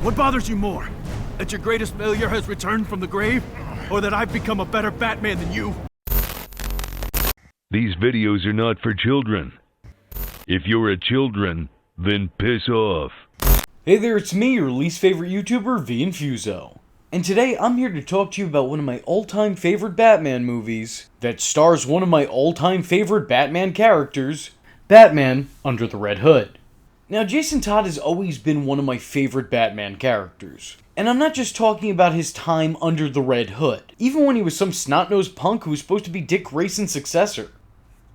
What bothers you more? That your greatest failure has returned from the grave? Or that I've become a better Batman than you? These videos are not for children. If you're a children, then piss off. Hey there, it's me, your least favorite YouTuber, Infuso. And today I'm here to talk to you about one of my all-time favorite Batman movies that stars one of my all-time favorite Batman characters, Batman Under the Red Hood. Now, Jason Todd has always been one of my favorite Batman characters. And I'm not just talking about his time under the Red Hood. Even when he was some snot-nosed punk who was supposed to be Dick Grayson's successor,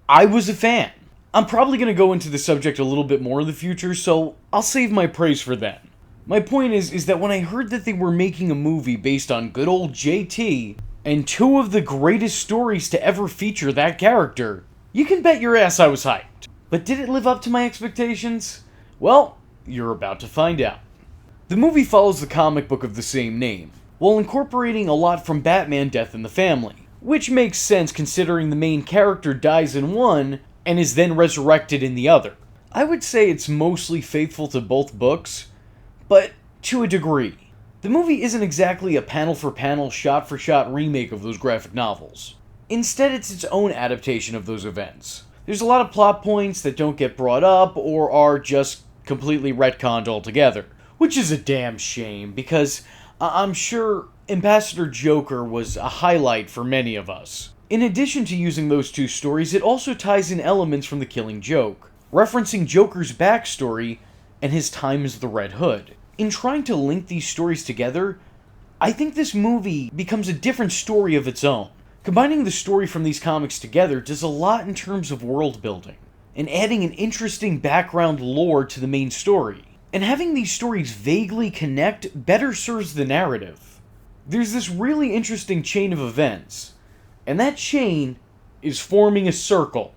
I was a fan. I'm probably going to go into the subject a little bit more in the future, so I'll save my praise for then. My point is that when I heard that they were making a movie based on good old JT, and two of the greatest stories to ever feature that character, you can bet your ass I was hyped. But did it live up to my expectations? Well, you're about to find out. The movie follows the comic book of the same name, while incorporating a lot from Batman Death in the Family, which makes sense considering the main character dies in one, and is then resurrected in the other. I would say it's mostly faithful to both books, but to a degree. The movie isn't exactly a panel-for-panel, shot-for-shot remake of those graphic novels. Instead, it's its own adaptation of those events. There's a lot of plot points that don't get brought up, or are just completely retconned altogether. Which is a damn shame, because I'm sure Ambassador Joker was a highlight for many of us. In addition to using those two stories, it also ties in elements from The Killing Joke, referencing Joker's backstory and his time as the Red Hood. In trying to link these stories together, I think this movie becomes a different story of its own. Combining the story from these comics together does a lot in terms of world building, and adding an interesting background lore to the main story. And having these stories vaguely connect better serves the narrative. There's this really interesting chain of events, and that chain is forming a circle.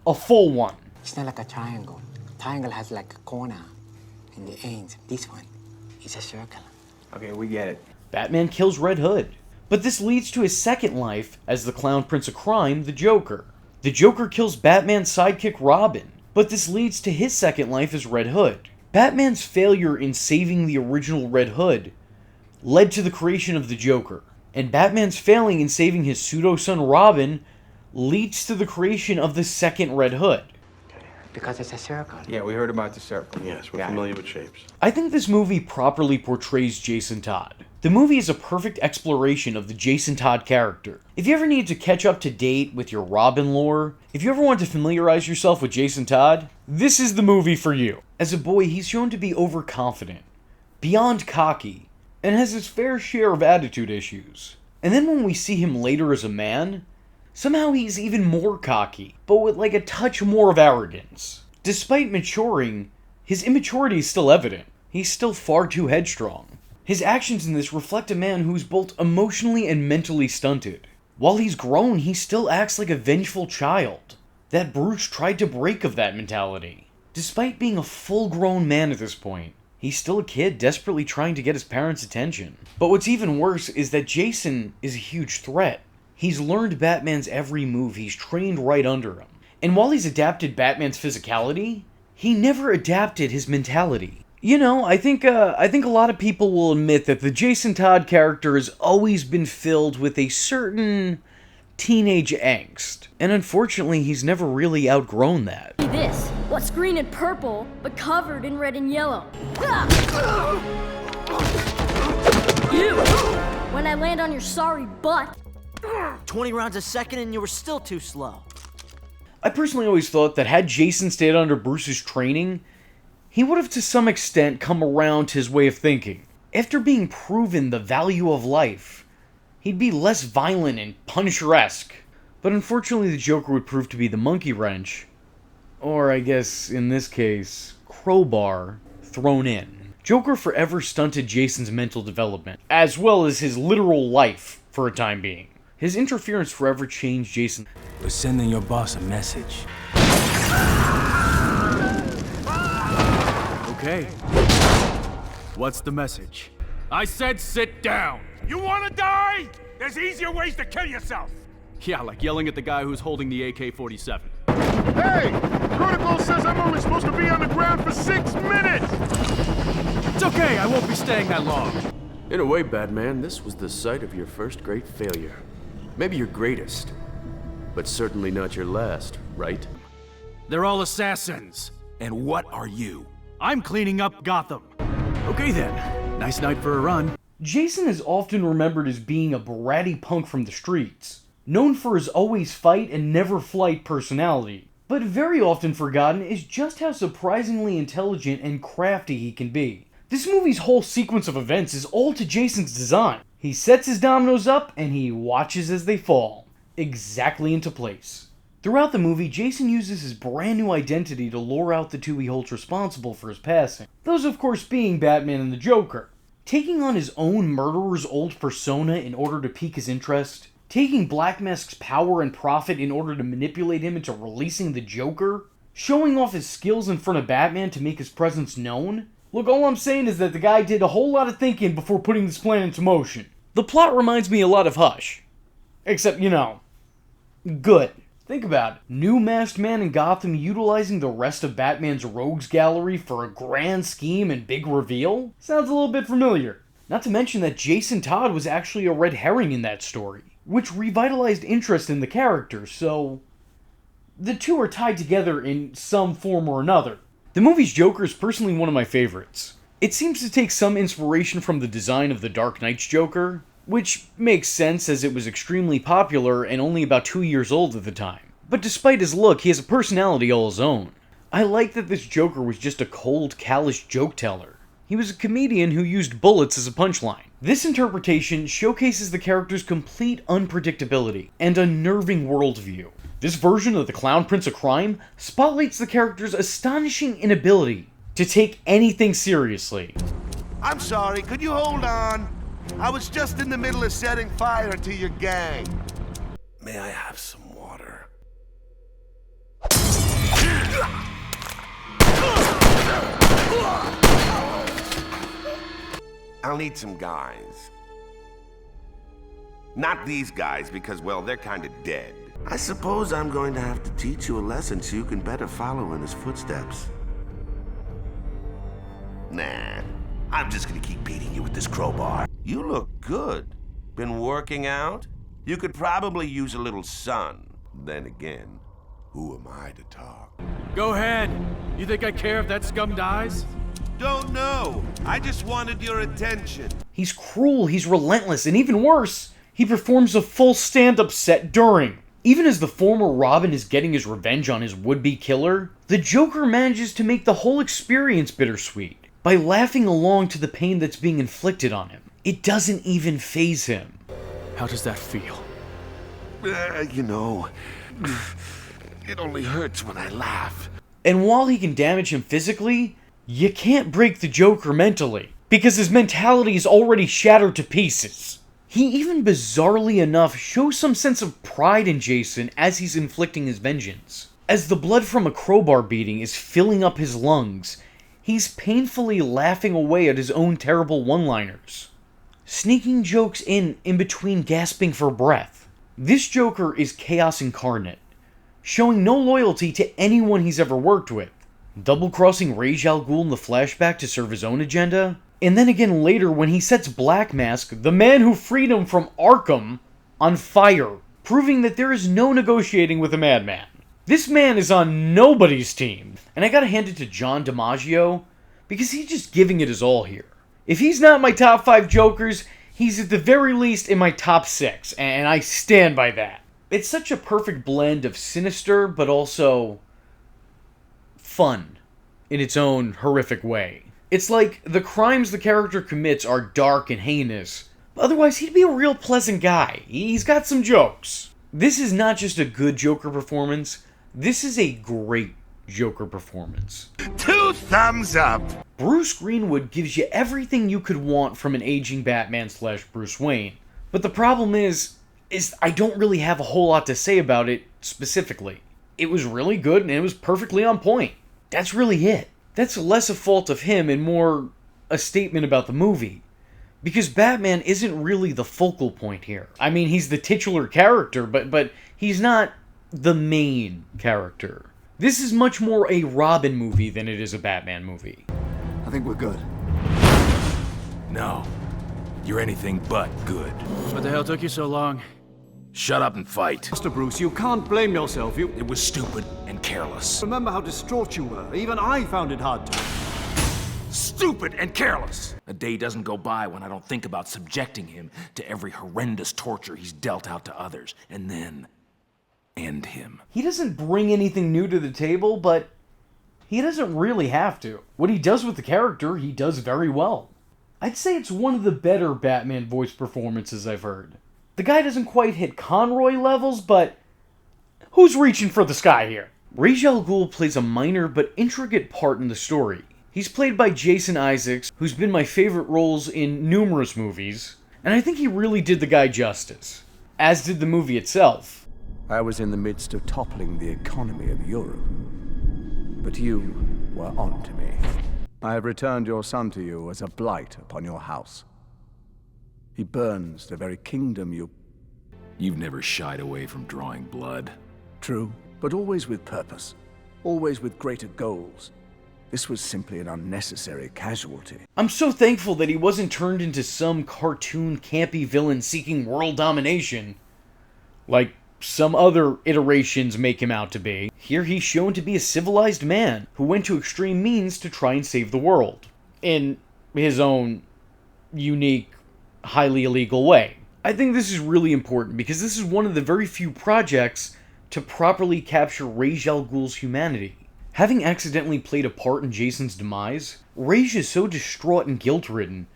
A full one. It's not like a triangle. Triangle has like a corner in the ends. This one is a circle. Okay, we get it. Batman kills Red Hood, but this leads to his second life as the Clown Prince of Crime, the Joker. The Joker kills Batman's sidekick Robin, but this leads to his second life as Red Hood. Batman's failure in saving the original Red Hood led to the creation of the Joker, and Batman's failing in saving his pseudo-son Robin leads to the creation of the second Red Hood. Because it's a circle. Yeah, we heard about the circle. Yes, we're familiar with shapes. I think this movie properly portrays Jason Todd. The movie is a perfect exploration of the Jason Todd character. If you ever need to catch up to date with your Robin lore, if you ever want to familiarize yourself with Jason Todd, this is the movie for you. As a boy, he's shown to be overconfident, beyond cocky, and has his fair share of attitude issues. And then when we see him later as a man, somehow he's even more cocky, but with like a touch more of arrogance. Despite maturing, his immaturity is still evident. He's still far too headstrong. His actions in this reflect a man who's both emotionally and mentally stunted. While he's grown, he still acts like a vengeful child. That Bruce tried to break of that mentality. Despite being a full-grown man at this point, he's still a kid desperately trying to get his parents' attention. But what's even worse is that Jason is a huge threat. He's learned Batman's every move, he's trained right under him. And while he's adapted Batman's physicality, he never adapted his mentality. You know, I think a lot of people will admit that the Jason Todd character has always been filled with a certain teenage angst. And unfortunately, he's never really outgrown that. This, what's green and purple, but covered in red and yellow. You! When I land on your sorry butt. 20 rounds a second and you were still too slow. I personally always thought that had Jason stayed under Bruce's training, he would have to some extent come around to his way of thinking. After being proven the value of life, he'd be less violent and Punisher-esque. But unfortunately the Joker would prove to be the monkey wrench, or I guess in this case, crowbar, thrown in. Joker forever stunted Jason's mental development, as well as his literal life for a time being. His interference forever changed Jason. We're sending your boss a message. Okay. What's the message? I said sit down! You wanna die? There's easier ways to kill yourself! Yeah, like yelling at the guy who's holding the AK-47. Hey! Protocol says I'm only supposed to be on the ground for 6 minutes! It's okay, I won't be staying that long. In a way, Batman, this was the site of your first great failure. Maybe your greatest, but certainly not your last, right? They're all assassins. And what are you? I'm cleaning up Gotham. Okay then, nice night for a run. Jason is often remembered as being a bratty punk from the streets, known for his always fight and never flight personality, but very often forgotten is just how surprisingly intelligent and crafty he can be. This movie's whole sequence of events is all to Jason's design. He sets his dominoes up and he watches as they fall, exactly into place. Throughout the movie, Jason uses his brand new identity to lure out the two he holds responsible for his passing. Those of course being Batman and the Joker. Taking on his own murderer's old persona in order to pique his interest, taking Black Mask's power and profit in order to manipulate him into releasing the Joker, showing off his skills in front of Batman to make his presence known. Look, all I'm saying is that the guy did a whole lot of thinking before putting this plan into motion. The plot reminds me a lot of Hush. Except, good. Think about it. New masked man in Gotham utilizing the rest of Batman's rogues gallery for a grand scheme and big reveal? Sounds a little bit familiar. Not to mention that Jason Todd was actually a red herring in that story, which revitalized interest in the character, so the two are tied together in some form or another. The movie's Joker is personally one of my favorites. It seems to take some inspiration from the design of the Dark Knight's Joker, which makes sense as it was extremely popular and only about 2 years old at the time. But despite his look, he has a personality all his own. I like that this Joker was just a cold, callous joke teller. He was a comedian who used bullets as a punchline. This interpretation showcases the character's complete unpredictability and unnerving worldview. This version of the Clown Prince of Crime spotlights the character's astonishing inability to take anything seriously. I'm sorry, could you hold on? I was just in the middle of setting fire to your gang. May I have some water? I'll need some guys. Not these guys, because, well, they're kind of dead. I suppose I'm going to have to teach you a lesson so you can better follow in his footsteps. Nah, I'm just gonna keep beating you with this crowbar. You look good. Been working out? You could probably use a little sun. Then again, who am I to talk? Go ahead. You think I care if that scum dies? Don't know. I just wanted your attention. He's cruel, he's relentless, and even worse, he performs a full stand-up set during. Even as the former Robin is getting his revenge on his would-be killer, the Joker manages to make the whole experience bittersweet by laughing along to the pain that's being inflicted on him. It doesn't even faze him. How does that feel? It only hurts when I laugh. And while he can damage him physically, you can't break the Joker mentally, because his mentality is already shattered to pieces. He even bizarrely enough shows some sense of pride in Jason as he's inflicting his vengeance. As the blood from a crowbar beating is filling up his lungs, he's painfully laughing away at his own terrible one-liners, sneaking jokes in between gasping for breath. This Joker is chaos incarnate, showing no loyalty to anyone he's ever worked with, double-crossing Ra's al Ghul in the flashback to serve his own agenda, and then again later when he sets Black Mask, the man who freed him from Arkham, on fire, proving that there is no negotiating with a madman. This man is on nobody's team, and I gotta hand it to John DiMaggio, because he's just giving it his all here. If he's not my top 5 Jokers, he's at the very least in my top 6, and I stand by that. It's such a perfect blend of sinister, but also fun, in its own horrific way. It's like the crimes the character commits are dark and heinous, but otherwise he'd be a real pleasant guy. He's got some jokes. This is not just a good Joker performance, this is a great Joker performance. 2 thumbs up! Bruce Greenwood gives you everything you could want from an aging Batman/Bruce Wayne, but the problem is I don't really have a whole lot to say about it specifically. It was really good and it was perfectly on point. That's really it. That's less a fault of him and more a statement about the movie. Because Batman isn't really the focal point here. I mean, he's the titular character, but he's not the main character. This is much more a Robin movie than it is a Batman movie. I think we're good. No. You're anything but good. What the hell took you so long? Shut up and fight. Mr. Bruce, you can't blame yourself. It was stupid and careless. Remember how distraught you were. Even I found it hard to... Stupid and careless! A day doesn't go by when I don't think about subjecting him to every horrendous torture he's dealt out to others, and then end him. He doesn't bring anything new to the table, but he doesn't really have to. What he does with the character, he does very well. I'd say it's one of the better Batman voice performances I've heard. The guy doesn't quite hit Conroy levels, but who's reaching for the sky here? Ra's al Ghul plays a minor but intricate part in the story. He's played by Jason Isaacs, who's been my favorite roles in numerous movies, and I think he really did the guy justice, as did the movie itself. I was in the midst of toppling the economy of Europe, but you were on to me. I have returned your son to you as a blight upon your house. He burns the very kingdom you... You've never shied away from drawing blood. True, but always with purpose. Always with greater goals. This was simply an unnecessary casualty. I'm so thankful that he wasn't turned into some cartoon campy villain seeking world domination, like some other iterations make him out to be. Here he's shown to be a civilized man who went to extreme means to try and save the world, in his own unique, highly illegal way. I think this is really important because this is one of the very few projects to properly capture Ra's al Ghul's humanity. Having accidentally played a part in Jason's demise, Ra's is so distraught and guilt-ridden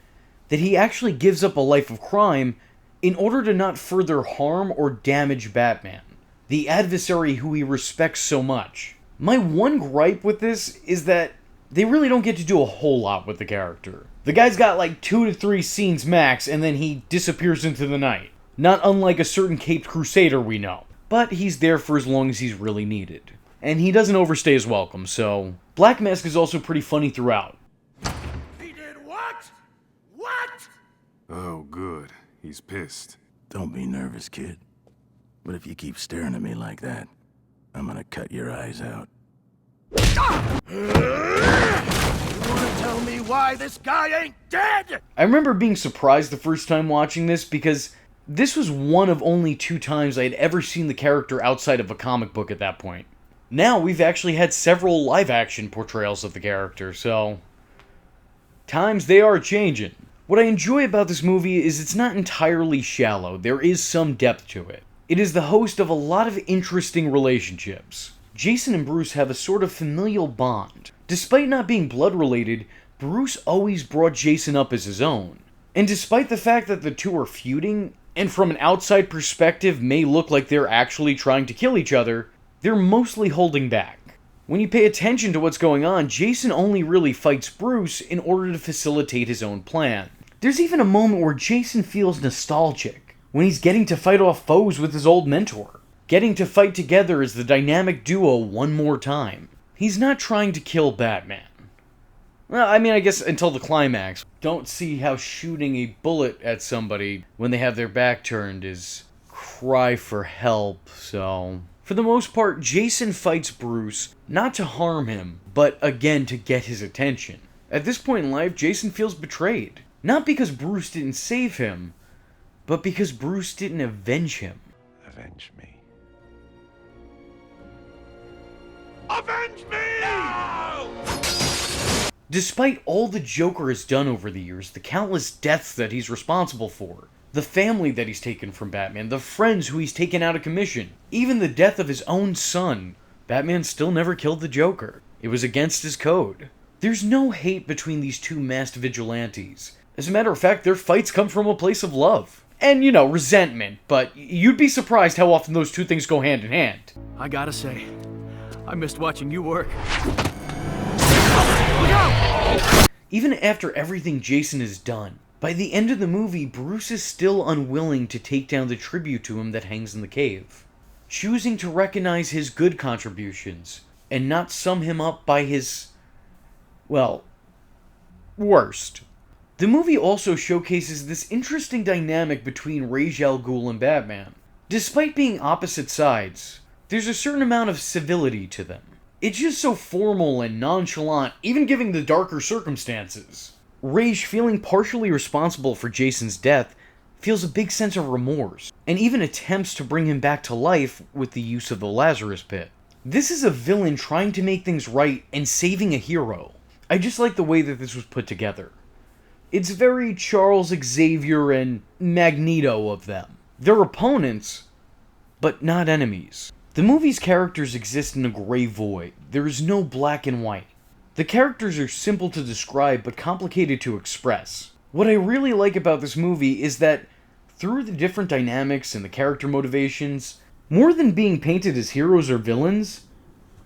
that he actually gives up a life of crime in order to not further harm or damage Batman, the adversary who he respects so much. My one gripe with this is that they really don't get to do a whole lot with the character. The guy's got like 2 to 3 scenes max, and then he disappears into the night. Not unlike a certain Caped Crusader we know. But he's there for as long as he's really needed. And he doesn't overstay his welcome, so... Black Mask is also pretty funny throughout. He did what? What? Oh, good. He's pissed. Don't be nervous, kid. But if you keep staring at me like that, I'm gonna cut your eyes out. You wanna tell me why this guy ain't dead? I remember being surprised the first time watching this because this was one of only 2 times I had ever seen the character outside of a comic book at that point. Now we've actually had several live-action portrayals of the character, so... times they are changing. What I enjoy about this movie is it's not entirely shallow, there is some depth to it. It is the host of a lot of interesting relationships. Jason and Bruce have a sort of familial bond. Despite not being blood-related, Bruce always brought Jason up as his own. And despite the fact that the two are feuding, and from an outside perspective may look like they're actually trying to kill each other, they're mostly holding back. When you pay attention to what's going on, Jason only really fights Bruce in order to facilitate his own plan. There's even a moment where Jason feels nostalgic, when he's getting to fight off foes with his old mentor. Getting to fight together as the dynamic duo one more time. He's not trying to kill Batman. Well, I mean, I guess until the climax. Don't see how shooting a bullet at somebody when they have their back turned is cry for help, so... For the most part, Jason fights Bruce, not to harm him, but again to get his attention. At this point in life, Jason feels betrayed. Not because Bruce didn't save him, but because Bruce didn't avenge him. Avenge me. Avenge me! No! Despite all the Joker has done over the years, the countless deaths that he's responsible for, the family that he's taken from Batman, the friends who he's taken out of commission, even the death of his own son, Batman still never killed the Joker. It was against his code. There's no hate between these two masked vigilantes. As a matter of fact, their fights come from a place of love. And, resentment, but you'd be surprised how often those two things go hand in hand. I gotta say, I missed watching you work. Even after everything Jason has done, by the end of the movie, Bruce is still unwilling to take down the tribute to him that hangs in the cave, choosing to recognize his good contributions, and not sum him up by his, well, worst. The movie also showcases this interesting dynamic between Ra's al Ghul and Batman. Despite being opposite sides, there's a certain amount of civility to them. It's just so formal and nonchalant, even given the darker circumstances. Rage, feeling partially responsible for Jason's death, feels a big sense of remorse, and even attempts to bring him back to life with the use of the Lazarus Pit. This is a villain trying to make things right and saving a hero. I just like the way that this was put together. It's very Charles Xavier and Magneto of them. They're opponents, but not enemies. The movie's characters exist in a gray void. There is no black and white. The characters are simple to describe, but complicated to express. What I really like about this movie is that, through the different dynamics and the character motivations, more than being painted as heroes or villains,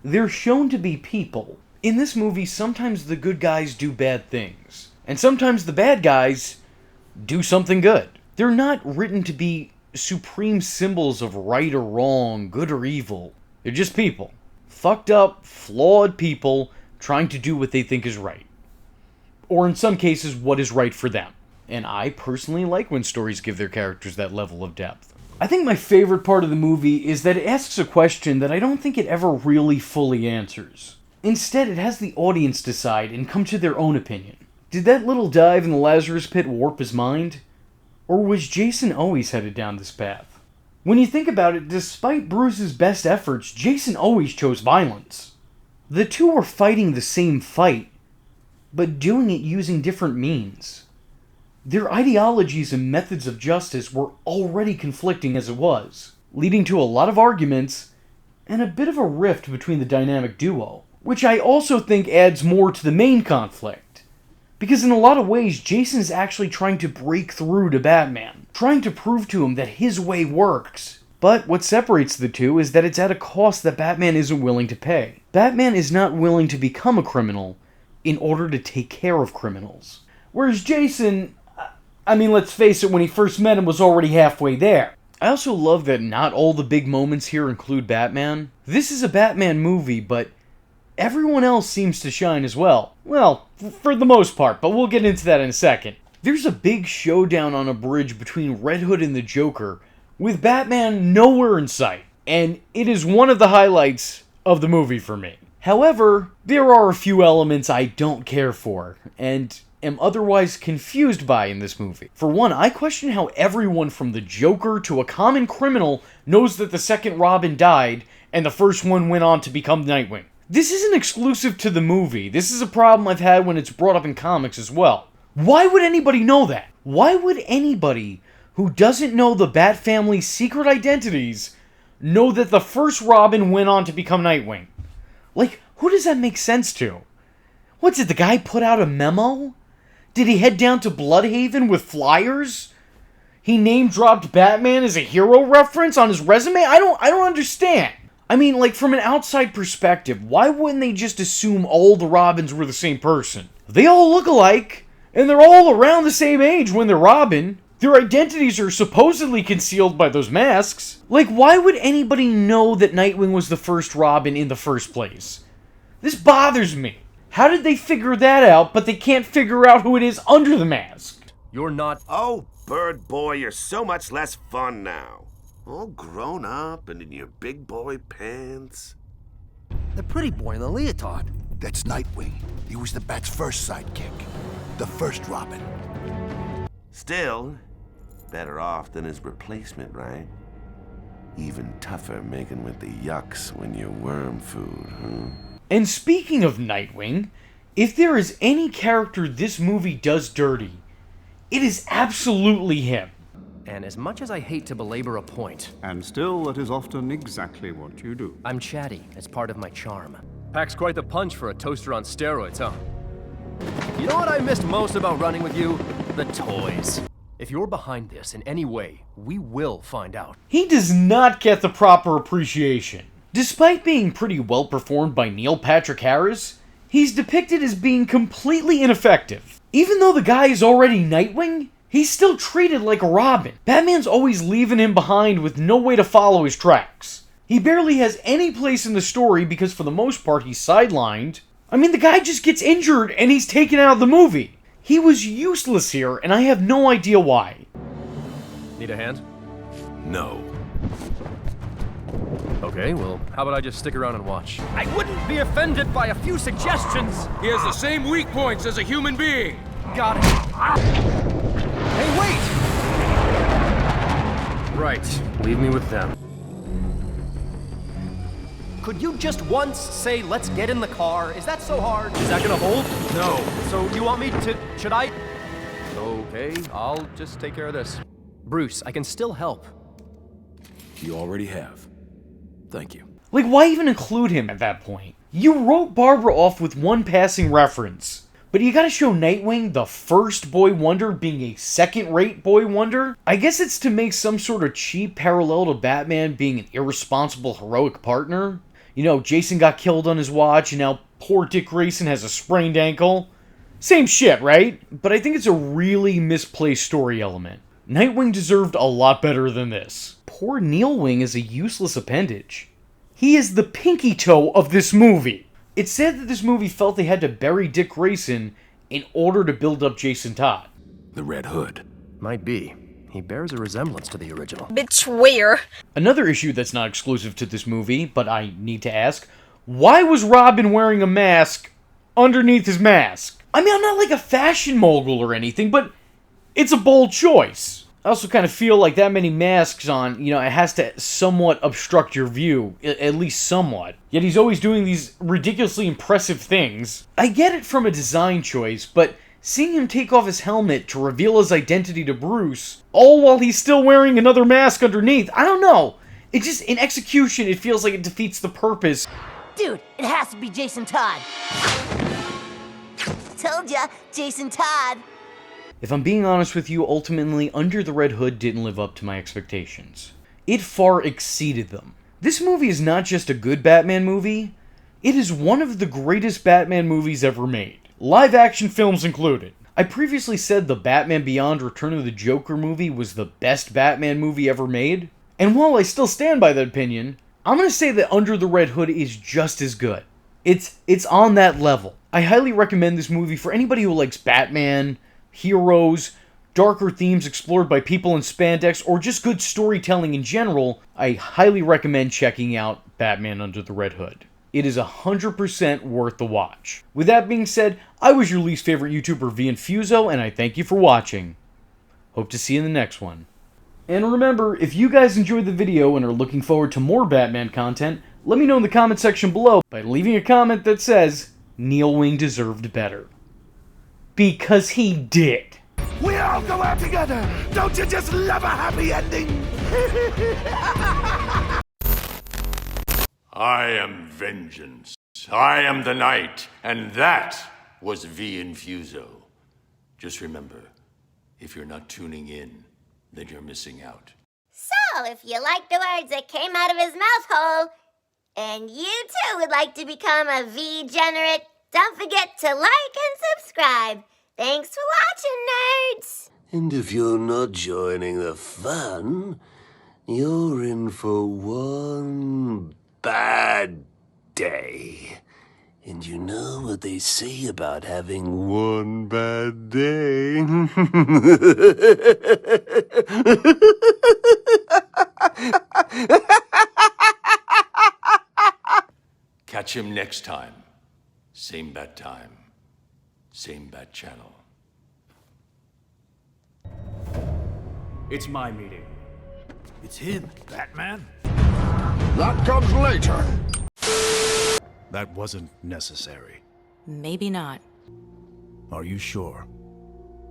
they're shown to be people. In this movie, sometimes the good guys do bad things, and sometimes the bad guys do something good. They're not written to be supreme symbols of right or wrong, good or evil. They're just people. Fucked up, flawed people trying to do what they think is right. Or in some cases, what is right for them. And I personally like when stories give their characters that level of depth. I think my favorite part of the movie is that it asks a question that I don't think it ever really fully answers. Instead, it has the audience decide and come to their own opinion. Did that little dive in the Lazarus Pit warp his mind? Or was Jason always headed down this path? When you think about it, despite Bruce's best efforts, Jason always chose violence. The two were fighting the same fight, but doing it using different means. Their ideologies and methods of justice were already conflicting as it was, leading to a lot of arguments and a bit of a rift between the dynamic duo, which I also think adds more to the main conflict. Because in a lot of ways, Jason is actually trying to break through to Batman, trying to prove to him that his way works. But what separates the two is that it's at a cost that Batman isn't willing to pay. Batman is not willing to become a criminal in order to take care of criminals. Whereas Jason, I mean, let's face it, when he first met him was already halfway there. I also love that not all the big moments here include Batman. This is a Batman movie, but everyone else seems to shine as well. Well, for the most part, but we'll get into that in a second. There's a big showdown on a bridge between Red Hood and the Joker, with Batman nowhere in sight, and it is one of the highlights of the movie for me. However, there are a few elements I don't care for, and am otherwise confused by in this movie. For one, I question how everyone from the Joker to a common criminal knows that the second Robin died, and the first one went on to become Nightwing. This isn't exclusive to the movie. This is a problem I've had when it's brought up in comics as well. Why would anybody know that? Why would anybody who doesn't know the Bat family's secret identities know that the first Robin went on to become Nightwing? Like, who does that make sense to? What, did the guy put out a memo? Did he head down to Bloodhaven with flyers? He name-dropped Batman as a hero reference on his resume? I don't understand. I mean, like, from an outside perspective, why wouldn't they just assume all the Robins were the same person? They all look alike, and they're all around the same age when they're Robin. Their identities are supposedly concealed by those masks. Like, why would anybody know that Nightwing was the first Robin in the first place? This bothers me. How did they figure that out, but they can't figure out who it is under the mask? You're not... Oh, Bird Boy, you're so much less fun now. All grown up and in your big boy pants. The pretty boy in the leotard. That's Nightwing. He was the Bat's first sidekick. The first Robin. Still, better off than his replacement, right? Even tougher making with the yucks when you're worm food, huh? And speaking of Nightwing, if there is any character this movie does dirty, it is absolutely him. And as much as I hate to belabor a point... And still, that is often exactly what you do. I'm chatty. It's part of my charm. Packs quite the punch for a toaster on steroids, huh? You know what I missed most about running with you? The toys. If you're behind this in any way, we will find out. He does not get the proper appreciation. Despite being pretty well performed by Neil Patrick Harris, he's depicted as being completely ineffective. Even though the guy is already Nightwing, he's still treated like a Robin. Batman's always leaving him behind with no way to follow his tracks. He barely has any place in the story because for the most part he's sidelined. I mean, the guy just gets injured and he's taken out of the movie. He was useless here and I have no idea why. Need a hand? No. Okay, well, how about I just stick around and watch? I wouldn't be offended by a few suggestions! He has the same weak points as a human being! Got it. Hey, wait! Right, leave me with them. Could you just once say, let's get in the car? Is that so hard? Is that gonna hold? No. So you want me to, should I? Okay, I'll just take care of this. Bruce, I can still help. You already have. Thank you. Like, why even include him at that point? You wrote Barbara off with one passing reference. But you gotta show Nightwing, the first boy wonder, being a second-rate boy wonder? I guess it's to make some sort of cheap parallel to Batman being an irresponsible, heroic partner. You know, Jason got killed on his watch, and now poor Dick Grayson has a sprained ankle. Same shit, right? But I think it's a really misplaced story element. Nightwing deserved a lot better than this. Poor Nightwing is a useless appendage. He is the pinky toe of this movie. It's said that this movie felt they had to bury Dick Grayson in order to build up Jason Todd. The Red Hood. Might be. He bears a resemblance to the original. Betweer. Another issue that's not exclusive to this movie, but I need to ask, why was Robin wearing a mask underneath his mask? I mean, I'm not like a fashion mogul or anything, but it's a bold choice. I also kind of feel like that many masks on, you know, it has to somewhat obstruct your view, at least somewhat. Yet he's always doing these ridiculously impressive things. I get it from a design choice, but seeing him take off his helmet to reveal his identity to Bruce, all while he's still wearing another mask underneath, I don't know. It just, in execution, it feels like it defeats the purpose. Dude, it has to be Jason Todd. Told ya, Jason Todd. If I'm being honest with you, ultimately, Under the Red Hood didn't live up to my expectations. It far exceeded them. This movie is not just a good Batman movie, it is one of the greatest Batman movies ever made. Live-action films included. I previously said the Batman Beyond Return of the Joker movie was the best Batman movie ever made, and while I still stand by that opinion, I'm gonna say that Under the Red Hood is just as good. It's on that level. I highly recommend this movie for anybody who likes Batman, heroes, darker themes explored by people in spandex, or just good storytelling in general. I highly recommend checking out Batman Under the Red Hood. It is 100% worth the watch. With that being said, I was your least favorite YouTuber, Infuso, and I thank you for watching. Hope to see you in the next one. And remember, if you guys enjoyed the video and are looking forward to more Batman content, let me know in the comment section below by leaving a comment that says, Nightwing deserved better. Because he did. We all go out together. Don't you just love a happy ending? I am vengeance. I am the night, and that was Infuso. Just remember, if you're not tuning in, then you're missing out. So, if you like the words that came out of his mouth hole, and you too would like to become a V-generate, don't forget to like and subscribe. Thanks for watching, nerds! And if you're not joining the fun, you're in for one bad day. And you know what they say about having one bad day? Catch him next time. Same bat time. Same bat channel. It's my meeting. It's him, Batman. That comes later. That wasn't necessary. Maybe not. Are you sure?